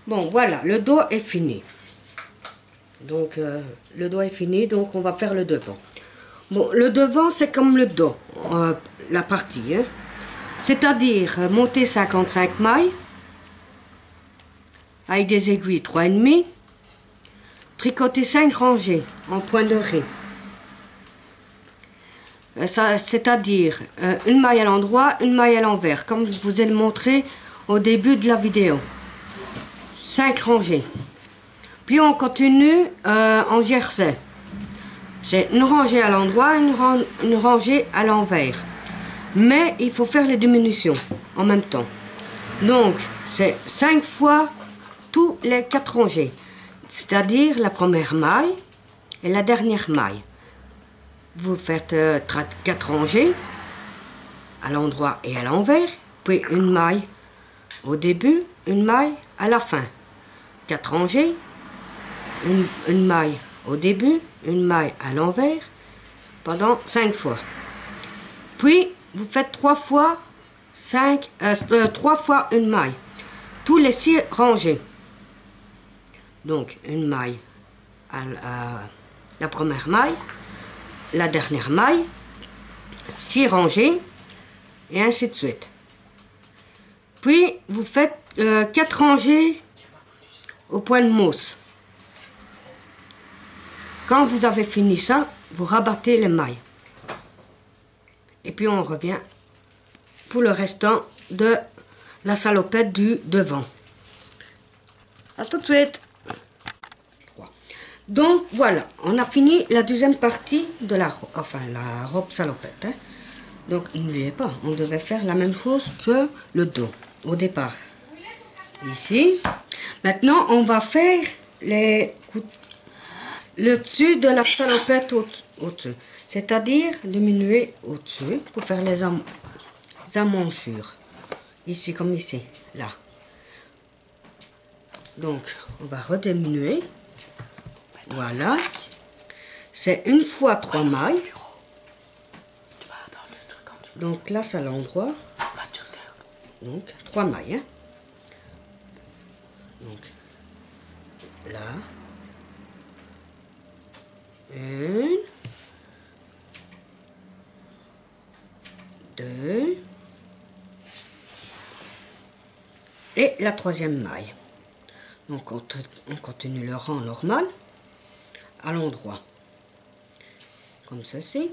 Bon, voilà, le dos est fini. Donc, le dos est fini, donc on va faire le devant. Bon, le devant, c'est comme le dos, la partie. Hein. C'est-à-dire, monter 55 mailles, avec des aiguilles 3,5, tricoter 5 rangées en point de riz. C'est-à-dire, une maille à l'endroit, une maille à l'envers, comme je vous ai montré au début de la vidéo. 5 rangées. Puis on continue en jersey. C'est une rangée à l'endroit, une rangée à l'envers. Mais il faut faire les diminutions en même temps. Donc, c'est 5 fois tous les 4 rangées. C'est-à-dire la première maille et la dernière maille. Vous faites 4 rangées à l'endroit et à l'envers. Puis une maille au début, une maille à la fin. 4 rangées, une maille au début, une maille à l'envers, pendant 5 fois. Puis, vous faites 3 fois une maille. Tous les 6 rangées. Donc, une maille à la première maille, la dernière maille, 6 rangées, et ainsi de suite. Puis, vous faites 4 rangées au point de mousse. Quand vous avez fini ça, vous rabattez les mailles. Et puis on revient pour le restant de la salopette du devant. A tout de suite. Donc voilà, on a fini la deuxième partie de la robe salopette. Hein. Donc n'oubliez pas, on devait faire la même chose que le dos au départ. Ici. Maintenant, on va faire le dessus de la salopette au-dessus. C'est-à-dire diminuer au-dessus pour faire les emmanchures. Ici comme ici, là. Donc, on va rediminuer. Voilà. C'est une fois 3 mailles. Donc là, c'est à l'endroit. Donc, 3 mailles. Hein. Donc, là. Une. 2. Et la troisième maille. Donc, on continue le rang normal à l'endroit. Comme ceci. De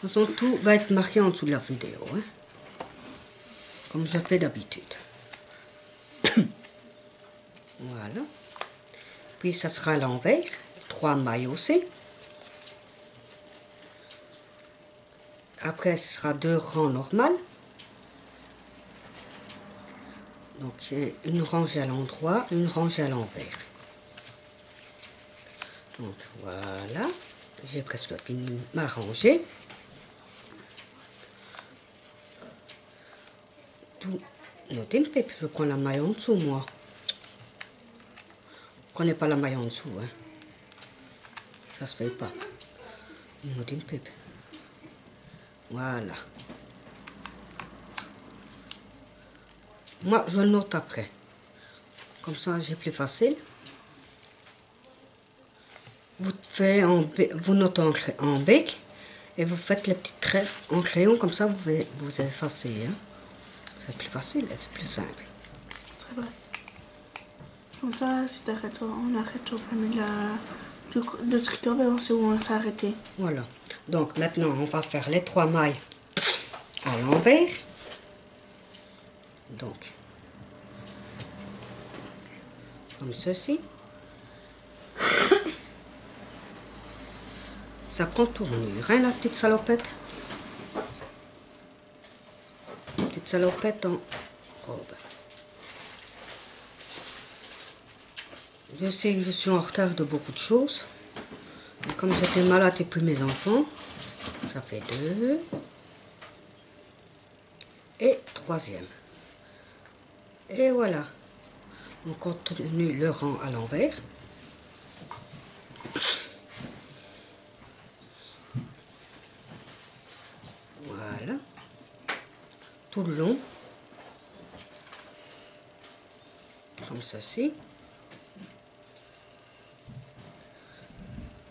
toute façon, tout va être marqué en dessous de la vidéo. Hein. Comme je fais d'habitude. Voilà. Puis, ça sera à l'envers. 3 mailles aussi. Après, ce sera 2 rangs normales. Donc, c'est une rangée à l'endroit, une rangée à l'envers. Donc, voilà. J'ai presque fini ma rangée. Tout. Notez une pipe, je prends la maille en dessous, moi. Prenez pas la maille en dessous, hein. Ça se fait pas. Notez une pipe. Voilà. Moi, je note après. Comme ça, j'ai plus facile. Vous notez en bec et vous faites les petits traits en crayon. Comme ça, vous effacez. Hein. C'est plus facile et c'est plus simple. C'est vrai. Comme ça, si on arrête au premier de tricot, ben on sait où on s'est arrêté. Voilà. Donc, maintenant, on va faire les 3 mailles à l'envers. Donc, comme ceci. Ça prend tournure, hein, la petite salopette. Petite salopette en robe. Je sais que je suis en retard de beaucoup de choses. Et comme j'étais malade et puis mes enfants, ça fait 2. Et 3e. Et voilà. On continue le rang à l'envers. Voilà. Tout le long. ceci.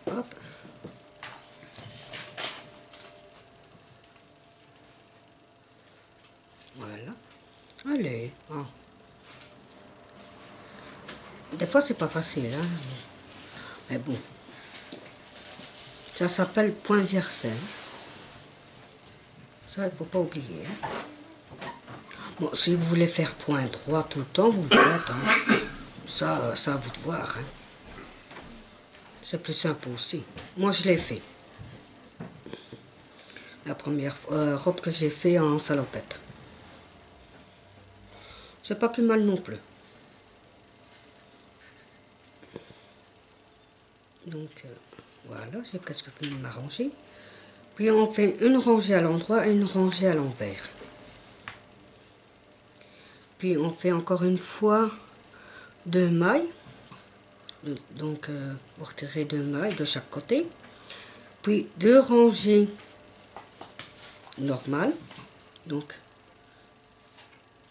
Hop. Voilà. Allez. Oh. Des fois, c'est pas facile, hein. Mais bon. Ça s'appelle point versé. Ça, il faut pas oublier. Hein. Bon, si vous voulez faire point droit tout le temps, vous le faites. Hein. Ça, à vous de voir. Hein. C'est plus simple aussi. Moi, je l'ai fait. La première robe que j'ai fait en salopette. C'est pas plus mal non plus. Donc, voilà, j'ai presque fini ma rangée. Puis on fait une rangée à l'endroit et une rangée à l'envers. Puis on fait encore une fois 2 mailles. Donc, vous retirez 2 mailles de chaque côté. Puis 2 rangées normales. Donc,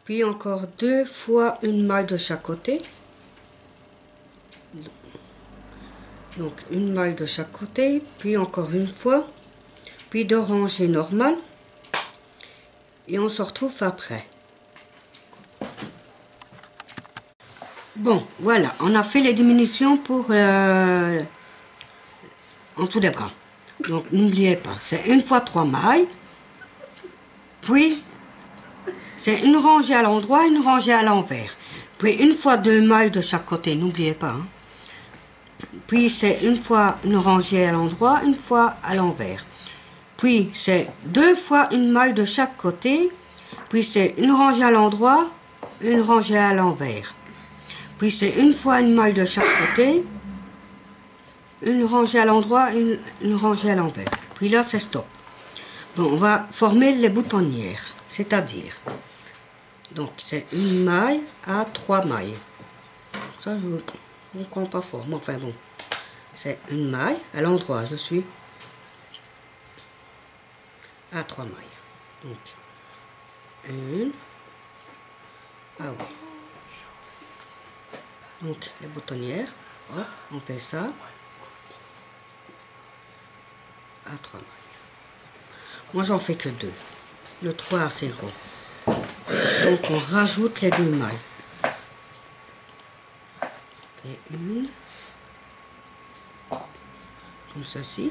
puis encore 2 fois une maille de chaque côté. Donc une maille de chaque côté, puis encore une fois, puis 2 rangées normales. Et on se retrouve après. Bon, voilà, on a fait les diminutions pour en dessous des bras. Donc n'oubliez pas, c'est une fois 3 mailles, puis c'est une rangée à l'endroit, une rangée à l'envers. Puis une fois 2 mailles de chaque côté, n'oubliez pas. Hein. Puis c'est une fois une rangée à l'endroit, une fois à l'envers. Puis c'est 2 fois une maille de chaque côté. Puis c'est une rangée à l'endroit, une rangée à l'envers. Puis c'est une fois une maille de chaque côté, une rangée à l'endroit, une rangée à l'envers. Puis là c'est stop. Bon, on va former les boutonnières, c'est-à-dire, donc c'est une maille à 3 mailles. Ça je ne comprends pas fort, mais enfin bon. C'est une maille à l'endroit, je suis à 3 mailles. Donc, une. Ah oui. Donc, les boutonnières, hop, on fait ça. À 3 mailles. Moi, j'en fais que 2. Le 3, c'est gros. Donc, on rajoute les 2 mailles. Et une. Comme ceci.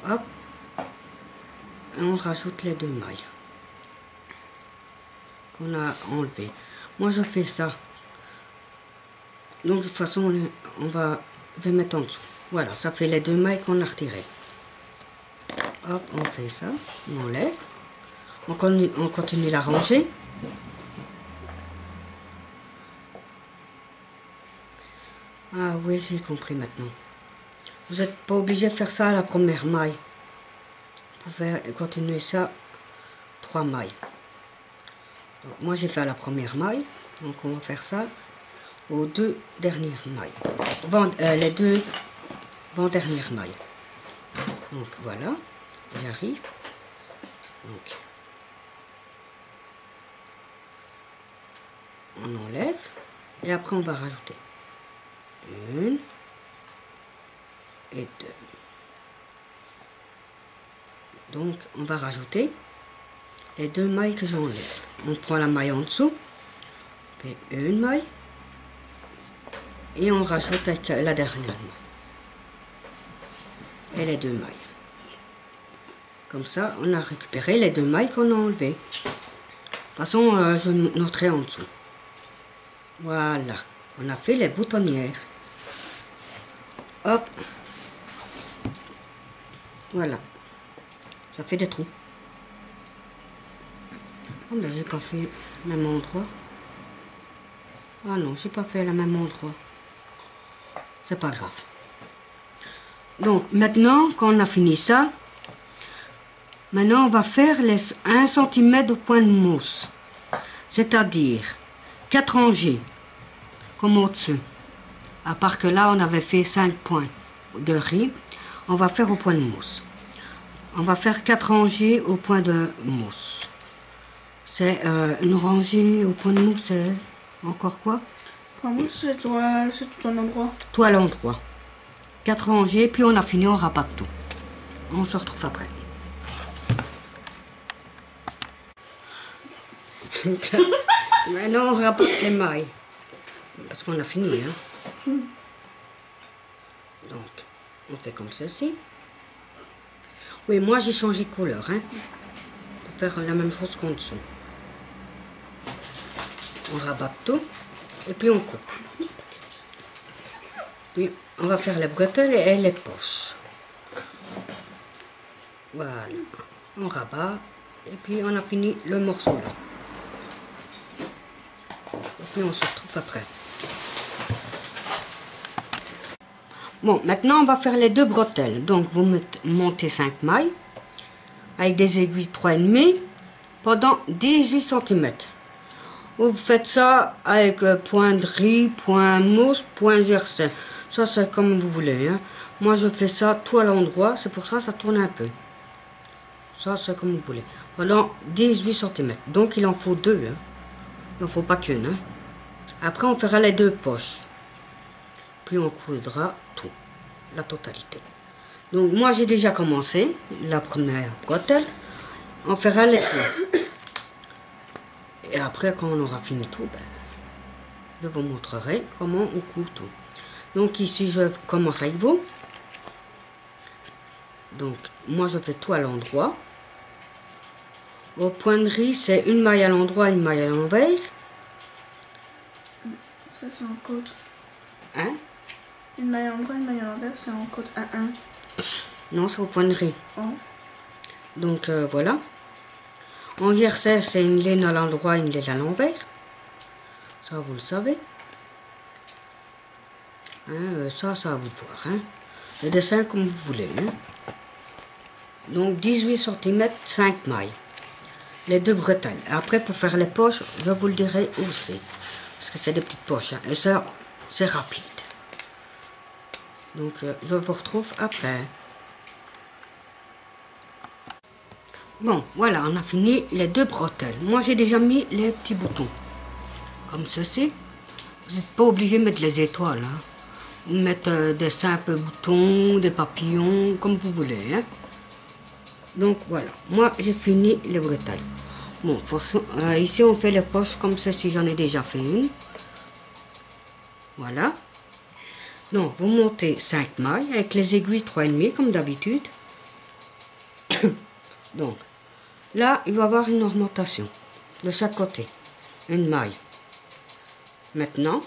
Hop. Et on rajoute les 2 mailles qu'on a enlevées. Moi je fais ça. Donc de toute façon on va mettre en dessous. Voilà, ça fait les 2 mailles qu'on a retirées. Hop, on fait ça. On enlève. On continue la rangée. Ah oui, j'ai compris maintenant. Vous n'êtes pas obligé de faire ça à la première maille. Vous pouvez continuer ça 3 mailles. Donc, moi j'ai fait à la première maille. Donc on va faire ça aux 2 dernières mailles. Les 2 dernières mailles. Donc voilà, j'arrive. Donc on enlève et après on va rajouter 1 et 2. Donc on va rajouter les 2 mailles que j'enlève. On prend la maille en dessous, on fait une maille et on rajoute avec la dernière maille et les 2 mailles. Comme ça on a récupéré les 2 mailles qu'on a enlevées. De toute façon je noterai en dessous. Voilà, on a fait les boutonnières. Hop, voilà, ça fait des trous. Oh ben j'ai pas fait le même endroit. Ah non, j'ai pas fait le même endroit. C'est pas grave. Donc maintenant qu'on a fini ça, maintenant on va faire les 1 cm de point de mousse. C'est-à-dire 4 rangées, comme au-dessus. À part que là on avait fait 5 points de riz, on va faire au point de mousse. On va faire 4 rangées au point de mousse. C'est une rangée au point de mousse, c'est encore quoi? Pour moi, c'est tout un endroit. Tout à l'endroit. 4 rangées, puis on a fini, on rabat tout. On se retrouve après. Maintenant, on rabat les mailles. Parce qu'on a fini, hein. Donc, on fait comme ceci. Oui, moi j'ai changé de couleur, hein. Pour faire la même chose qu'en dessous. On rabat tout. Et puis on coupe. Puis on va faire les bretelles et les poches. Voilà. On rabat. Et puis on a fini le morceau là. Et puis on se retrouve après. Bon, maintenant on va faire les 2 bretelles. Donc vous montez 5 mailles avec des aiguilles 3,5 pendant 18 cm. Vous faites ça avec point de riz, point mousse, point jersey. Ça c'est comme vous voulez, hein. Moi je fais ça tout à l'endroit, c'est pour ça que ça tourne un peu. Ça c'est comme vous voulez. Pendant 18 cm. Donc il en faut 2, hein. Il n'en faut pas qu'une, hein. Après on fera les 2 poches. Puis on coudra tout, la totalité. Donc moi j'ai déjà commencé la première bretelle. On fera les 2. Et après quand on aura fini tout, ben, je vous montrerai comment on coud tout. Donc ici je commence avec vous. Donc moi je fais tout à l'endroit. Au point de riz c'est une maille à l'endroit, une maille à l'envers. Ça c'est en code. Hein? Une maille à l'endroit, une maille à l'envers, c'est en code 1-1. Non, c'est au point de riz. Oh. Donc voilà. En jersey, c'est une laine à l'endroit, une laine à l'envers. Ça, vous le savez. Hein, ça à vous de voir. Hein. Le dessin comme vous voulez. Hein. Donc 18 cm, 5 mailles. Les 2 bretelles. Après, pour faire les poches, je vous le dirai aussi. Parce que c'est des petites poches. Hein. Et ça, c'est rapide. Donc, je vous retrouve après. Bon, voilà, on a fini les 2 bretelles. Moi, j'ai déjà mis les petits boutons. Comme ceci. Vous n'êtes pas obligé de mettre les étoiles. Hein. Vous mettez des simples boutons, des papillons, comme vous voulez. Hein. Donc, voilà. Moi, j'ai fini les bretelles. Bon, ici, on fait les poches comme ceci. J'en ai déjà fait une. Voilà. Donc, vous montez 5 mailles avec les aiguilles 3,5 comme d'habitude. Donc, là, il va y avoir une ornementation de chaque côté. Une maille. Maintenant,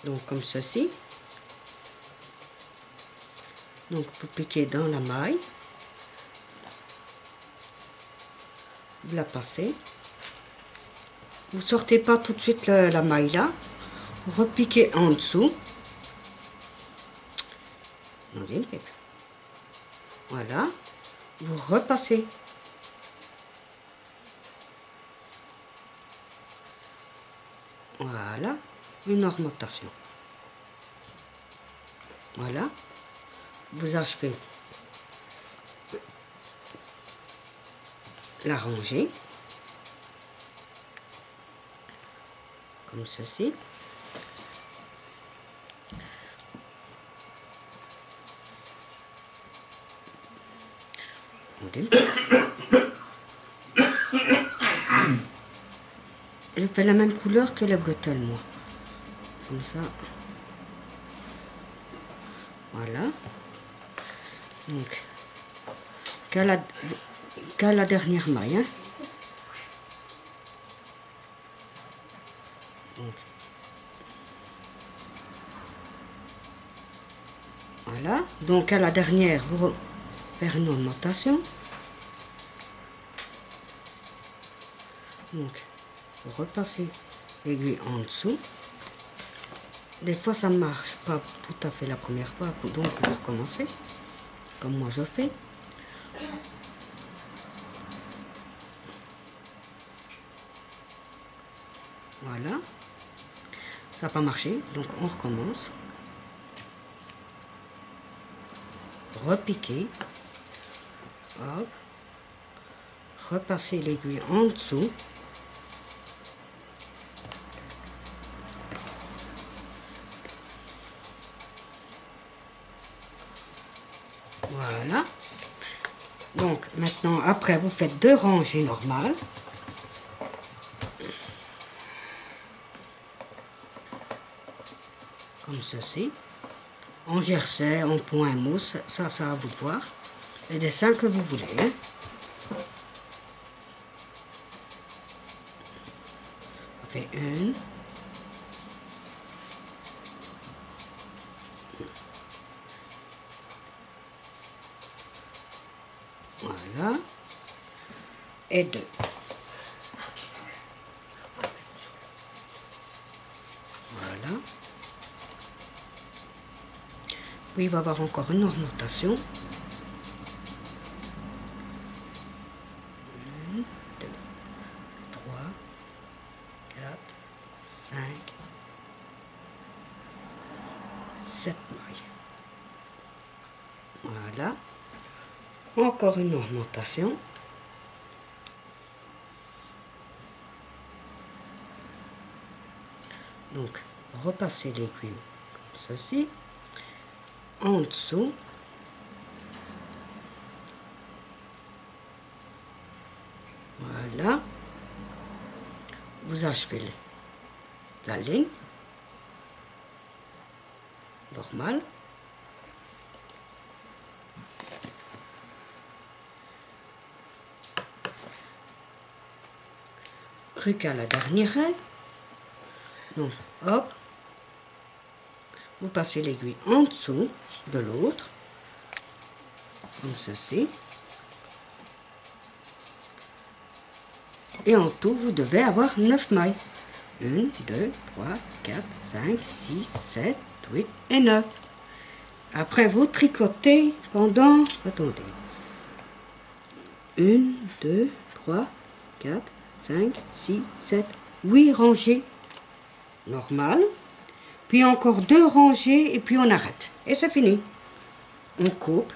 donc comme ceci. Donc, vous piquez dans la maille. Vous la passez. Vous sortez pas tout de suite la maille là. Vous repiquez en dessous. Voilà. Vous repassez. Voilà. Une ornementation. Voilà. Vous achevez la rangée. Comme ceci. Je fais la même couleur que les bretelles, moi. Comme ça. Voilà. Donc, qu'à la dernière maille. Hein. Donc, voilà. Donc, à la dernière, vous faire une ornementation. Donc, vous repassez l'aiguille en dessous. Des fois, ça ne marche pas tout à fait la première fois, donc vous recommencez, comme moi je fais. Voilà. Ça n'a pas marché, donc on recommence. Repiquer. Hop. Repasser l'aiguille en dessous. Voilà. Donc maintenant, après, vous faites 2 rangées normales. Comme ceci. En jersey, en point mousse, ça à vous de voir. Les dessins que vous voulez. Hein. On fait une. Voilà. Et 2. Voilà. Puis il va y avoir encore une ornementation. 1, 2, 3, 4, 5, 7 mailles. Voilà. Encore une ornementation. Donc, repassez l'aiguille comme ceci. En dessous. Voilà. Vous achevez la ligne. Normale. Jusqu'à la dernière règle. Donc, hop. Vous passez l'aiguille en dessous de l'autre. Comme ceci. Et en tout, vous devez avoir 9 mailles. 1, 2, 3, 4, 5, 6, 7, 8 et 9. Après, vous tricotez pendant... Attendez. 1, 2, 3, 4, 5, 6, 7, 8 rangées normales. Puis encore 2 rangées et puis on arrête. Et c'est fini. On coupe.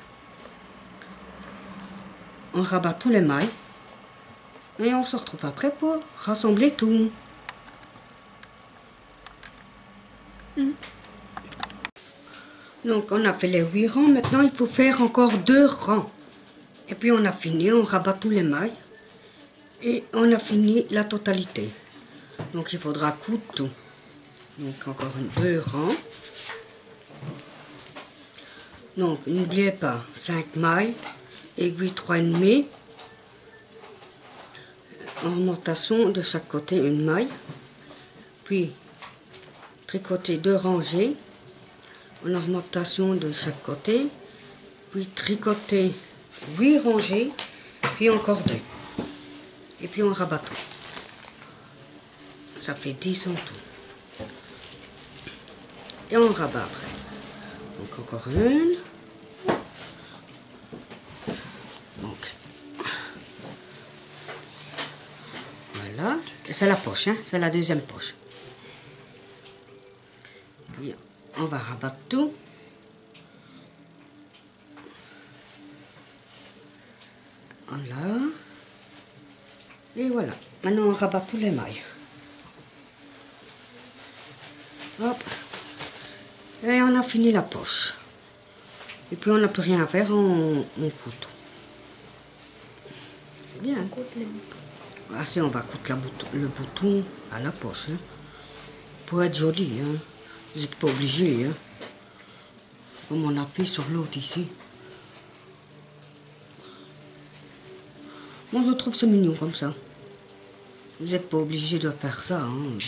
On rabat tous les mailles. Et on se retrouve après pour rassembler tout. Donc on a fait les 8 rangs. Maintenant il faut faire encore 2 rangs. Et puis on a fini. On rabat tous les mailles. Et on a fini la totalité. Donc il faudra coudre tout. Donc encore 2 rangs. Donc n'oubliez pas 5 mailles, aiguille 3,5, ornementation de chaque côté une maille, puis tricoter 2 rangées, en ornementation de chaque côté, puis tricoter 8 rangées, puis encore 2. Et puis on rabat tout. Ça fait 10 en tout. Et on rabat après. Donc encore une. Donc voilà. Et c'est la poche, hein. C'est la deuxième poche. Puis on va rabattre tout. Voilà. Et voilà. Maintenant on rabat tous les mailles. Hop. Et on a fini la poche. Et puis on n'a plus rien à faire, on coud tout. C'est bien. Ah si, on va coudre le bouton à la poche. Hein. Pour être joli. Hein. Vous n'êtes pas obligé. Hein. Comme on appuie sur l'autre ici. Moi je trouve c'est mignon comme ça. Vous n'êtes pas obligé de faire ça. Hein.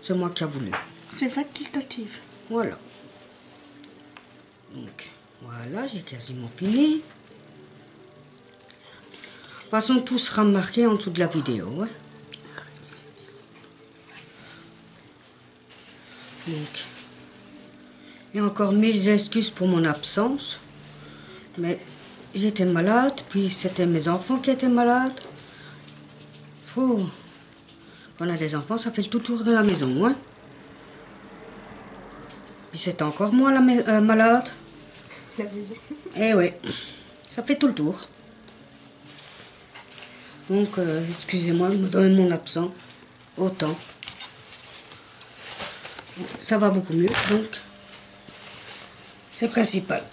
C'est moi qui a voulu. C'est facultatif. Voilà. Donc, voilà, j'ai quasiment fini. De toute façon, tout sera marqué en dessous de la vidéo. Hein. Donc, et encore 1000 excuses pour mon absence. Mais j'étais malade, puis c'était mes enfants qui étaient malades. Quand on a des enfants, ça fait le tout tour de la maison. Hein. Puis c'était encore moi la malade. La maison. Eh oui, ça fait tout le tour. Donc, excusez-moi, je me donne mon absent. Autant. Ça va beaucoup mieux, donc c'est principal.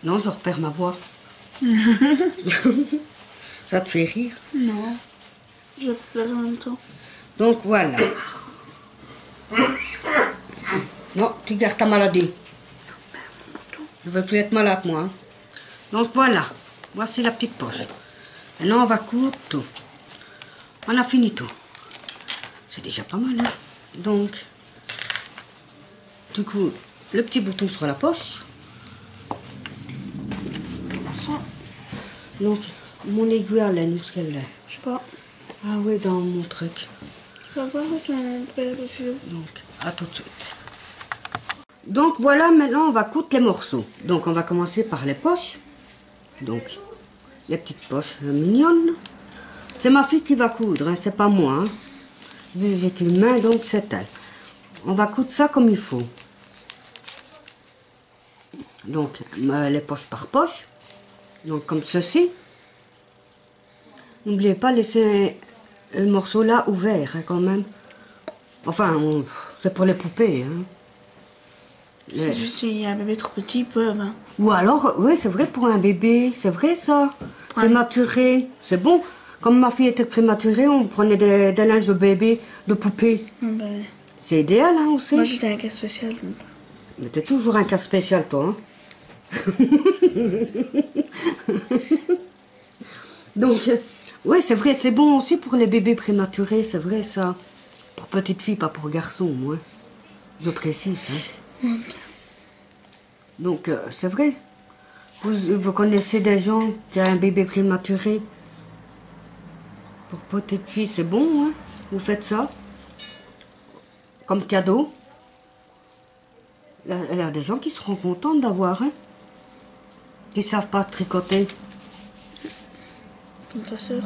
Non, je repère ma voix. Ça te fait rire? Non. Je pleure en même temps. Donc voilà. Non, tu gardes ta maladie. Je veux plus être malade, moi. Hein. Donc voilà. Voici la petite poche. Maintenant, on va coudre tout. On a fini tout. C'est déjà pas mal, hein. Donc, du coup, le petit bouton sur la poche. Donc, mon aiguille à laine, où est-ce qu'elle est? Je sais pas. Ah oui, dans mon truc. Je vais voir ton père aussi. Donc, à tout de suite. Donc voilà, maintenant on va coudre les morceaux. Donc on va commencer par les poches. Donc, les petites poches mignonnes. C'est ma fille qui va coudre, hein, c'est pas moi. Hein. Vu que j'ai qu'une main, donc c'est elle. On va coudre ça comme il faut. Donc, les poches par poche. Donc comme ceci. N'oubliez pas de laisser le morceau là ouvert, hein, quand même. Enfin, c'est pour les poupées. Hein. Si y a un bébé trop petit, ils peuvent. Hein. Ou alors, oui, c'est vrai pour un bébé, c'est vrai ça. Prématuré, c'est bon. Comme ma fille était prématurée, on prenait des linges de bébé, de poupée. Ben, C'est idéal, hein, aussi. moi, j'étais un cas spécial. Donc. Mais t'es toujours un cas spécial, toi. Hein. Donc, oui, c'est vrai, c'est bon aussi pour les bébés prématurés, c'est vrai ça. Pour petite fille, pas pour garçon, moi. Je précise. Hein. Donc, c'est vrai. Vous connaissez des gens qui ont un bébé prématuré. Pour petite fille, c'est bon, hein. Vous faites ça. Comme cadeau. Il y a des gens qui seront contents d'avoir, hein. Qui savent pas tricoter. Comme ta soeur.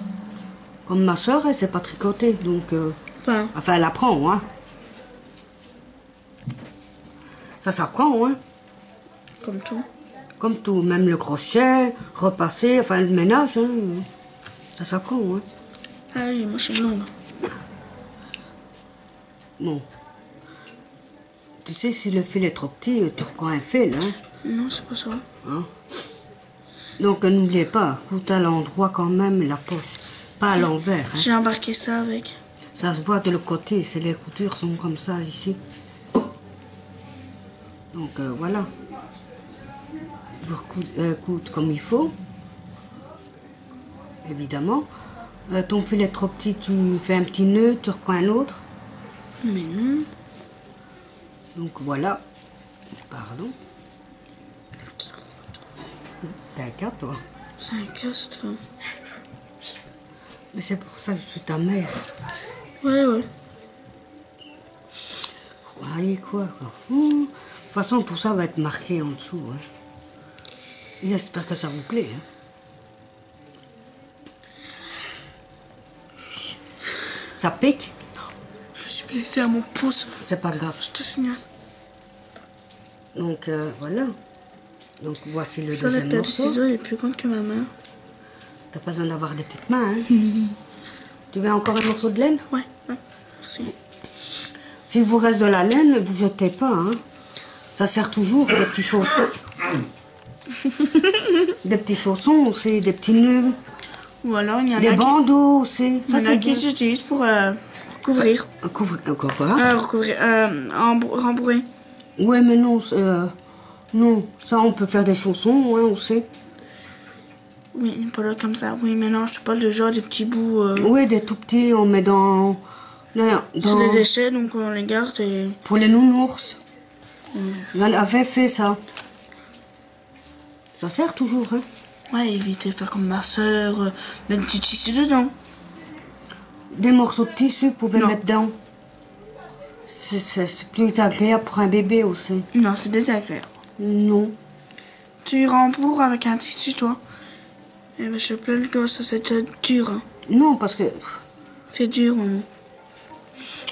Comme ma soeur, elle sait pas tricoter, donc... Enfin, elle apprend, hein. Ça s'apprend, hein. Comme tout. Comme tout, même le crochet, repasser, enfin le ménage, hein. Ça s'apprend, hein. Ah oui, moi je suis blonde. Bon. Tu sais, si le fil est trop petit, tu reprends un fil, hein. Non, c'est pas ça. Hein? Donc n'oubliez pas, coute à l'endroit quand même la poche, pas à l'envers. Hein. J'ai embarqué ça avec. Ça se voit de l'autre côté, c'est les coutures sont comme ça ici. Donc voilà. Vous coudre comme il faut. Évidemment. Ton fil est trop petit, tu fais un petit nœud, tu reprends un autre. Mais non. Donc voilà. Pardon. T'as un cas, toi. C'est un cas, cette femme. Mais c'est pour ça que je suis ta mère. Ouais, ouais. Voyez quoi. De toute façon, tout ça va être marqué en dessous. Hein. J'espère que ça vous plaît. Hein. Ça pique? Je suis blessée à mon pouce. C'est pas grave. Je te signale. Donc voilà. Donc voici le Je dois la deuxième paire de morceau. ciseaux, elle est plus grande que ma main. T'as pas besoin d'avoir des petites mains. Hein. Tu veux encore un morceau de laine? Ouais, ouais. Merci. S'il vous reste de la laine, ne vous jetez pas. Hein. Ça sert toujours des petits chaussons. Des petits chaussons aussi, des petits nœuds. Ou alors il y en a des bandeaux aussi. Il y en a qui j'utilise pour recouvrir. Quoi? Recouvrir. Rembourrer. Ouais, mais non. Non, ça on peut faire des chaussons, hein, aussi. Oui, pas là comme ça. Oui, mais non, je te parle de genre des petits bouts. Oui, des tout petits, on met dans C'est des déchets, donc on les garde et... Pour les nounours. J'en avais fait ça. Ça sert toujours, hein. Ouais, évitez de faire comme ma soeur, mettre du tissu dedans. Des morceaux de tissu, vous pouvez Non. mettre dedans. C'est plus agréable pour un bébé aussi. Non, c'est désagréable. Non. Tu rembourres avec un tissu, toi. Eh ben, je plains le gosse, ça c'est dur. Hein. Non, parce que... C'est dur. Hein.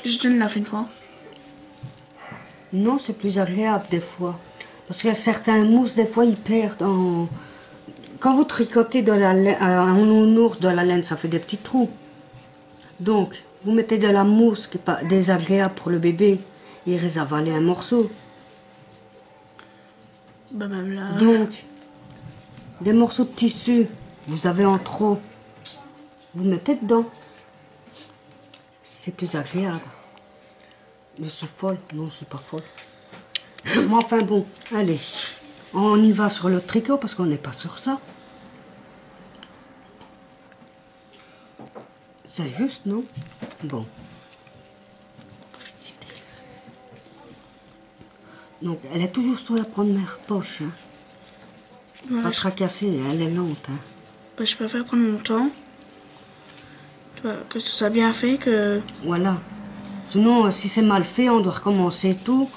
Je te l'ai fait une fois. Non, c'est plus agréable des fois. Parce que certains mousses, des fois, ils perdent en... Quand vous tricotez de la laine, un nounours de la laine, ça fait des petits trous. Donc, vous mettez de la mousse qui n'est pas désagréable pour le bébé. Il risque d'avaler un morceau. Bah même là... Donc, des morceaux de tissu, vous avez en trop, vous mettez dedans. C'est plus agréable. Je suis folle. Non, je suis pas folle. Mais enfin bon, allez. On y va sur le tricot parce qu'on n'est pas sur ça. C'est juste, non? Bon. Donc, elle est toujours sur la première poche. Hein. Ouais, Pas tracassée, elle est lente. Hein. Bah, je préfère prendre mon temps. Tu vois, que ce soit bien fait, que... Voilà. Sinon, si c'est mal fait, on doit recommencer tout.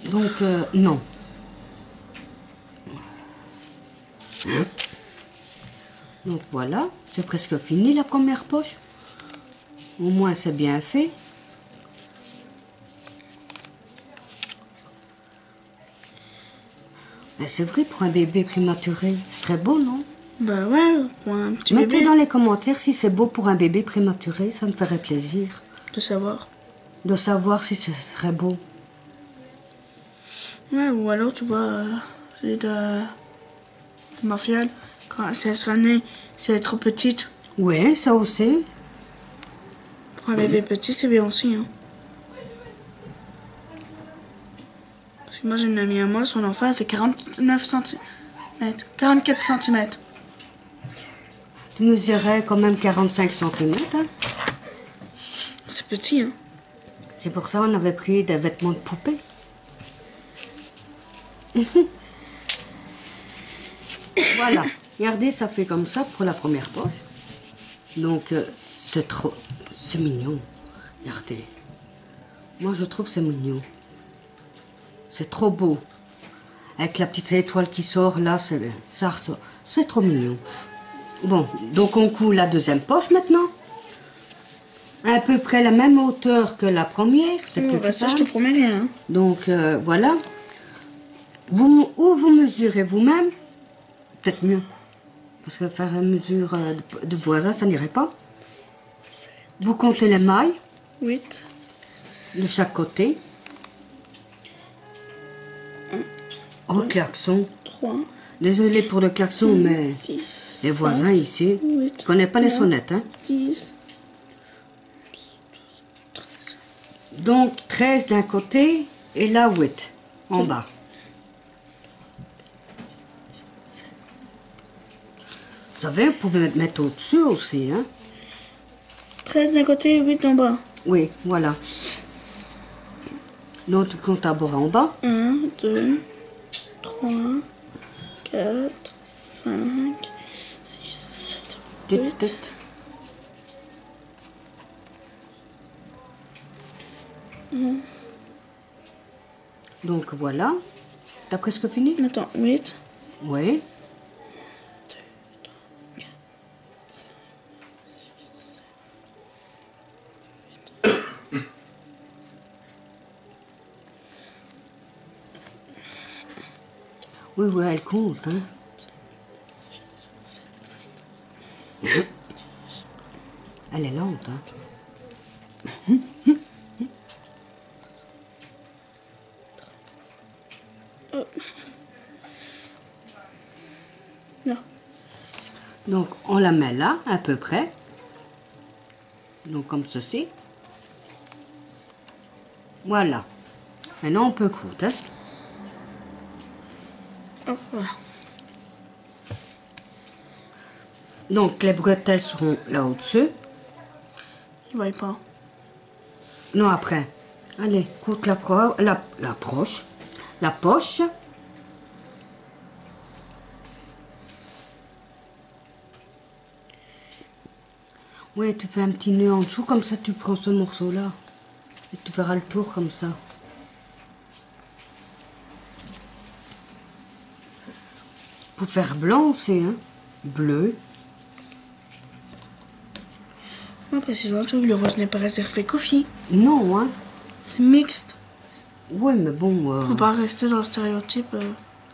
Donc, non. Donc voilà, c'est presque fini la première poche. Au moins, c'est bien fait. Mais c'est vrai, pour un bébé prématuré, c'est très beau, non? Bah ouais, pour un petit Mettez bébé. dans les commentaires si c'est beau pour un bébé prématuré, ça me ferait plaisir. De savoir. De savoir si ce serait beau. Ouais, ou alors, tu vois, c'est de Martial. Quand elle sera née, si elle est trop petite. Oui, ça aussi. Pour un bébé petit, c'est bien aussi, hein. Parce que moi, j'ai une amie à moi, son enfant, elle fait 49 cm. 44 cm. Tu mesurais quand même 45 cm. Hein? C'est petit, hein. C'est pour ça qu'on avait pris des vêtements de poupée. Voilà. Regardez, ça fait comme ça pour la première poche. Donc, c'est trop... C'est mignon. Regardez. Moi, je trouve c'est mignon. C'est trop beau. Avec la petite étoile qui sort, là, ça ressort. C'est trop mignon. Bon, donc on coud la deuxième poche maintenant. À peu près la même hauteur que la première. C'est plus Bah ça, je simple. te promets rien, hein. Donc, voilà. Ou vous mesurez vous-même. Peut-être mieux. Parce que faire une mesure de voisin, ça n'irait pas. Vous comptez les mailles 8. de chaque côté. Oh, klaxon. 3. Désolé pour le klaxon, mais 6. les voisins ici, 8. je connais pas les sonnettes. Hein. 10. Donc, 13 d'un côté et là, 8 en bas. Vous savez, vous pouvez mettre au-dessus aussi. Hein. 13 d'un côté et 8 en bas. Oui, voilà. Donc, tu comptes d'abord en bas. 1, 2, 3, 4, 5, 6, 7, 8. Donc, voilà. T'as presque fini? Attends, 8. Oui. 8. Oui, oui, elle compte. Hein. Elle est lente. Hein. Là. Donc, on la met là, à peu près. Donc, comme ceci. Voilà. Maintenant, on peut coudre. Hein. Hop, voilà. Donc, les bretelles seront là au-dessus. Il ne voit pas. Non, après. Allez, coute la poche. La poche. Oui, tu fais un petit nœud en dessous, comme ça tu prends ce morceau-là. Et tu feras le tour comme ça. Pour faire blanc aussi, hein. Bleu. Précisément, tu vois, le rose n'est pas réservé qu'aux filles. Non, hein. C'est mixte. Oui, mais bon... Faut pas rester dans le stéréotype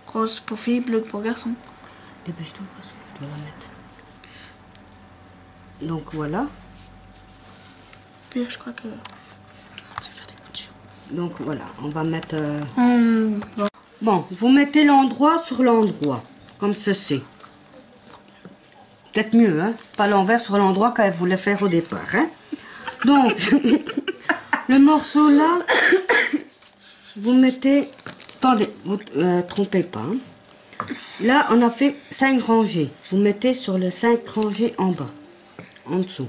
rose pour filles, bleu pour garçons. Dépêche-toi parce que je dois la mettre. Donc voilà. Puis je crois que tout le monde sait faire des coutures. Donc voilà, on va mettre... Bon. Bon, vous mettez l'endroit sur l'endroit, comme ceci. peut-être mieux, hein. Pas l'envers sur l'endroit qu'elle voulait faire au départ, hein. Donc, le morceau là, vous mettez... Attendez, vous trompez pas, hein. Là, on a fait 5 rangées. Vous mettez sur les 5 rangées en bas, en dessous.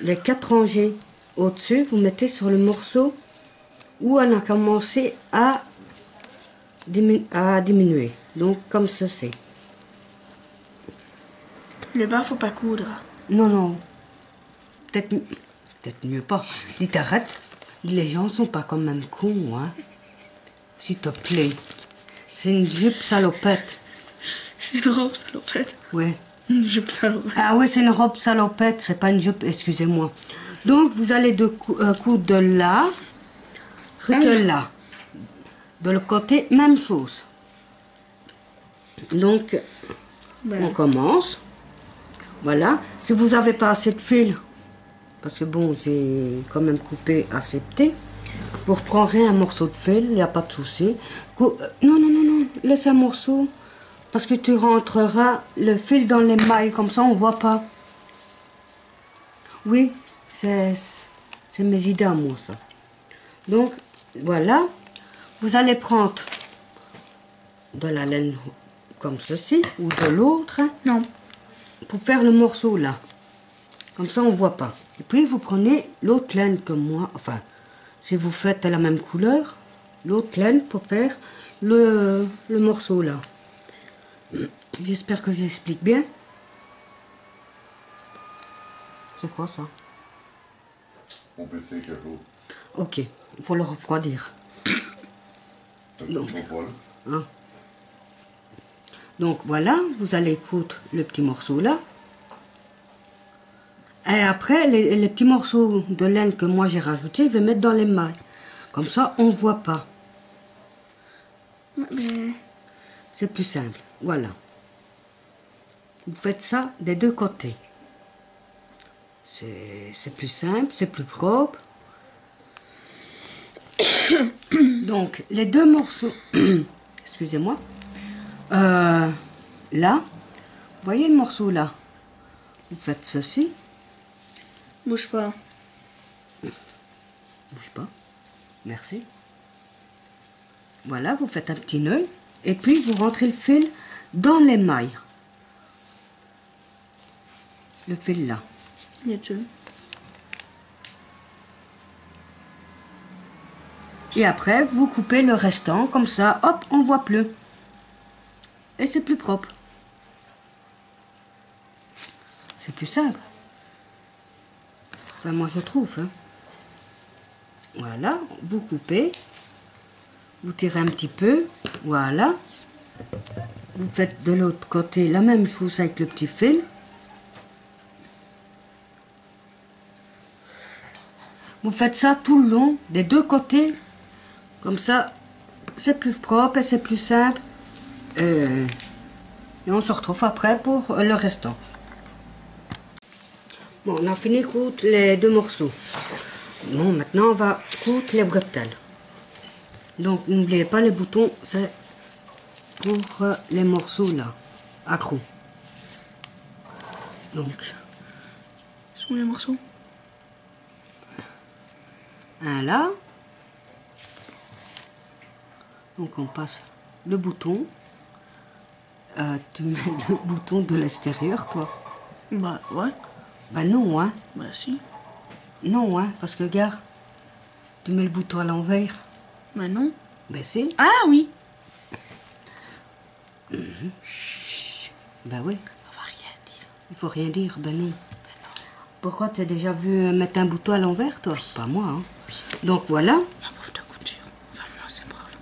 Les 4 rangées au-dessus, vous mettez sur le morceau où on a commencé à diminuer. Donc, comme ceci. Le bas, faut pas coudre. Non, non. Peut-être mieux pas. Dis, t'arrêtes. Dis, les gens sont pas quand même cons, hein. S'il te plaît. C'est une jupe salopette. C'est une robe salopette. Ouais. Une jupe salopette. Ah ouais, c'est une robe salopette, c'est pas une jupe, excusez-moi. Donc, vous allez coudre de là, que là. De l'autre côté, même chose. Donc, on commence. Voilà. Si vous n'avez pas assez de fil, parce que bon, j'ai quand même coupé assez petit, vous reprendrez un morceau de fil, il n'y a pas de souci. Non, laisse un morceau, parce que tu rentreras le fil dans les mailles, comme ça on ne voit pas. Oui, c'est mes idées à moi, ça. Donc, voilà. Vous allez prendre de la laine comme ceci, ou de l'autre. Non. Pour faire le morceau là. Comme ça, on ne voit pas. Et puis, vous prenez l'autre laine que moi. Enfin, si vous faites la même couleur, l'autre laine pour faire le morceau là. J'espère que j'explique bien. C'est quoi ça? On peut faire quelque chose. Ok, il faut le refroidir. Donc, hein. Donc voilà, vous allez coudre le petit morceau là. Et après, les petits morceaux de laine que moi j'ai rajoutés, je vais mettre dans les mailles. Comme ça, on ne voit pas. Mais... C'est plus simple. Voilà. Vous faites ça des deux côtés. C'est plus simple, c'est plus propre. Donc, les deux morceaux... Excusez-moi. Là, vous voyez le morceau là? Vous faites ceci. Bouge pas. Bouge pas. Merci. Voilà, vous faites un petit nœud. Et puis, vous rentrez le fil dans les mailles. Le fil là. Il y a deux. Et après, vous coupez le restant. Comme ça, hop, on voit plus. Et c'est plus propre. C'est plus simple. Enfin, moi, je trouve. Hein. Voilà, vous coupez. Vous tirez un petit peu. Voilà. Vous faites de l'autre côté la même chose avec le petit fil. Vous faites ça tout le long, des deux côtés. Comme ça, c'est plus propre et c'est plus simple. Et on se retrouve après pour le restant. Bon, on a fini de coudre les deux morceaux. Bon, maintenant on va coudre les bretelles. Donc n'oubliez pas les boutons, c'est pour les morceaux là, accros. Donc, Sont les morceaux? un là. Donc on passe le bouton. Tu mets le bouton de l'extérieur, toi? Bah ouais. Bah non, hein. Bah si. Non, hein, parce que regarde, tu mets le bouton à l'envers. Bah non. Ben si. Ah oui. Ben oui. On va rien dire. Il faut rien dire, ben non. Pourquoi t'as déjà vu mettre un bouton à l'envers, toi? Pas moi, hein. Donc voilà. Ma prof de couture. Enfin moi c'est brave.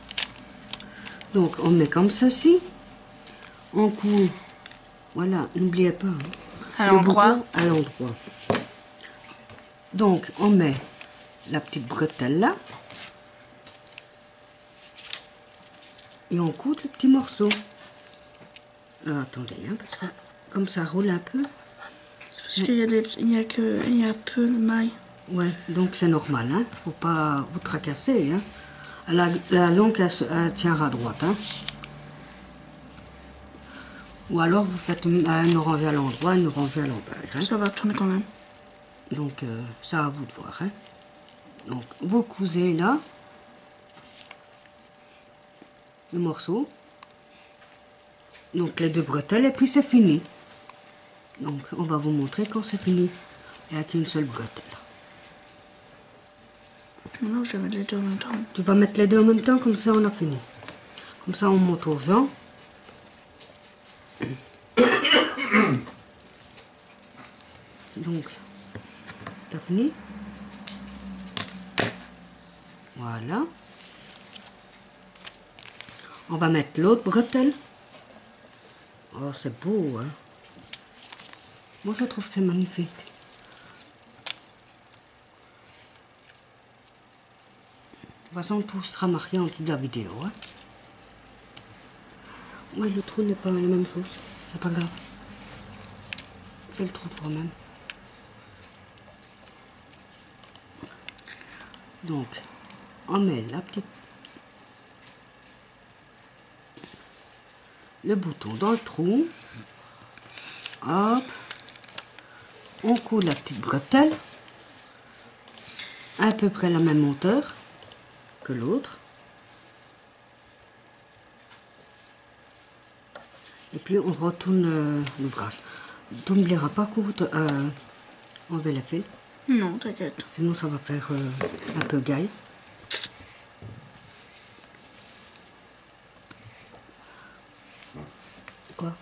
Donc on met comme ceci. On coud. Voilà, n'oubliez pas. Hein. À Le l'endroit. bouton à l'endroit. Donc on met la petite bretelle là. Et on coud le petit morceau. Alors, attendez, hein, parce que comme ça roule un peu. Parce qu'il y a il y a peu de mailles. Ouais, donc c'est normal, hein. Faut pas vous tracasser, hein. La longue, elle tiendra droite, hein. Ou alors vous faites une orange à l'endroit, une orange à l'envers. Hein. Ça va tourner quand même. Donc ça à vous de voir. Hein. Donc vous cousez là le morceau. Donc les 2 bretelles et puis c'est fini. Donc on va vous montrer quand c'est fini. Il n'y a qu'une seule bretelle. Maintenant je vais mettre les deux en même temps. Tu vas mettre les 2 en même temps, comme ça on a fini. Comme ça on montre aux gens. Donc, t'as fini? Voilà. On va mettre l'autre bretelle. Oh, c'est beau, hein? Moi, je trouve que c'est magnifique. De toute façon, tout sera marqué en dessous de la vidéo, hein? Ouais, le trou n'est pas la même chose. C'est pas grave. Fais le trou toi-même. Donc, on met la petite... le bouton dans le trou. Hop. On coud la petite bretelle. À peu près la même hauteur que l'autre. Et puis on retourne l'ouvrage. Tu n'oublieras pas enlever la fil. Non, t'inquiète. Sinon ça va faire un peu gaille. Quoi?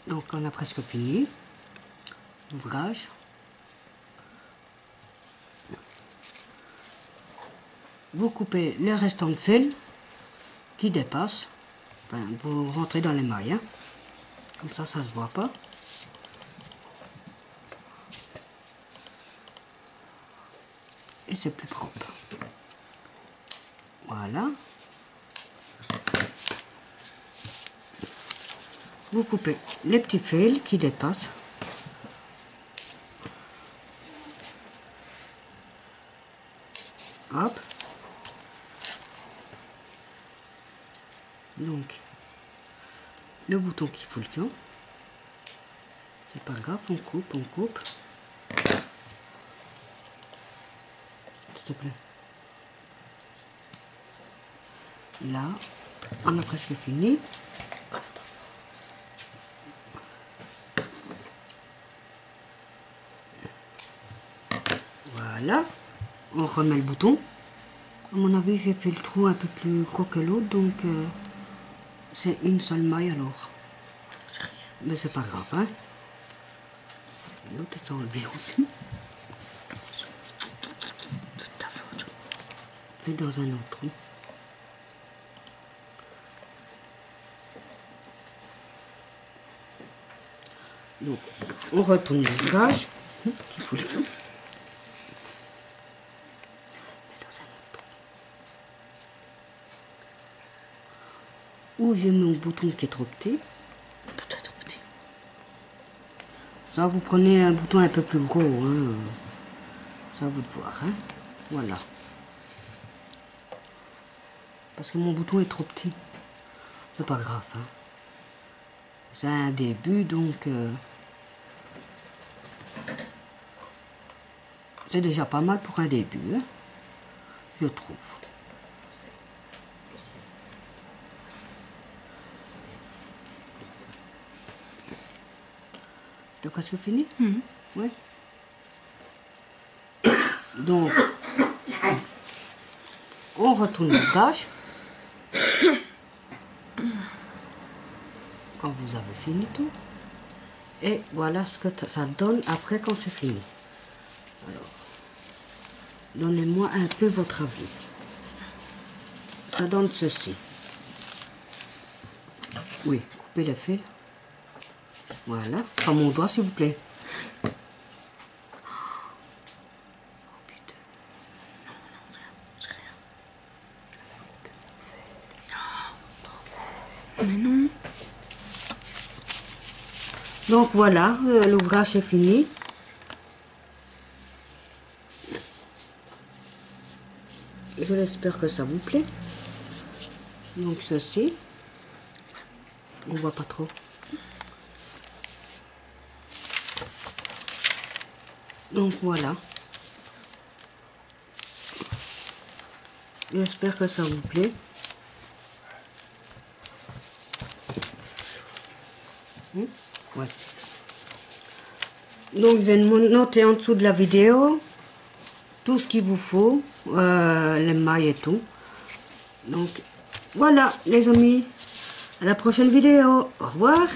Donc on a presque fini l'ouvrage. Vous coupez le restant de fil qui dépasse. Enfin, vous rentrez dans les mailles. Hein. Comme ça, ça se voit pas. Et c'est plus propre. Voilà. Vous coupez les petits fils qui dépassent. Hop. Donc, le bouton qui fout le camp. C'est pas grave, on coupe, on coupe. S'il te plaît. Là, on a presque fini. Voilà. On remet le bouton. À mon avis, j'ai fait le trou un peu plus gros que l'autre, donc c'est une seule maille alors. C'est rien. Mais c'est pas grave, hein. L'autre est enlevé aussi. C'est ta faute. Et dans un autre trou. Donc, on retourne l'ouvrage. Qui fout le camp. Ou j'ai mon bouton qui est trop petit. Peut-être petit. Ça, vous prenez un bouton un peu plus gros. Hein. Ça, à vous de voir. Hein. Voilà. Parce que mon bouton est trop petit. C'est pas grave. Hein. C'est un début, donc... c'est déjà pas mal pour un début. Hein. Je trouve. T'as presque fini? Oui. Donc, on retourne la page. Quand vous avez fini tout. Et voilà ce que ça donne après quand c'est fini. Alors, donnez-moi un peu votre avis. Ça donne ceci. Oui, coupez les fils. Voilà, pas mon doigt s'il vous plaît. Oh putain. C'est rien. Non. Mais non. Donc voilà, l'ouvrage est fini. Je l'espère que ça vous plaît. Donc ceci. On voit pas trop. Donc voilà. J'espère que ça vous plaît. Ouais. Donc je vais noter en dessous de la vidéo tout ce qu'il vous faut, les mailles et tout. Donc voilà les amis, à la prochaine vidéo. Au revoir.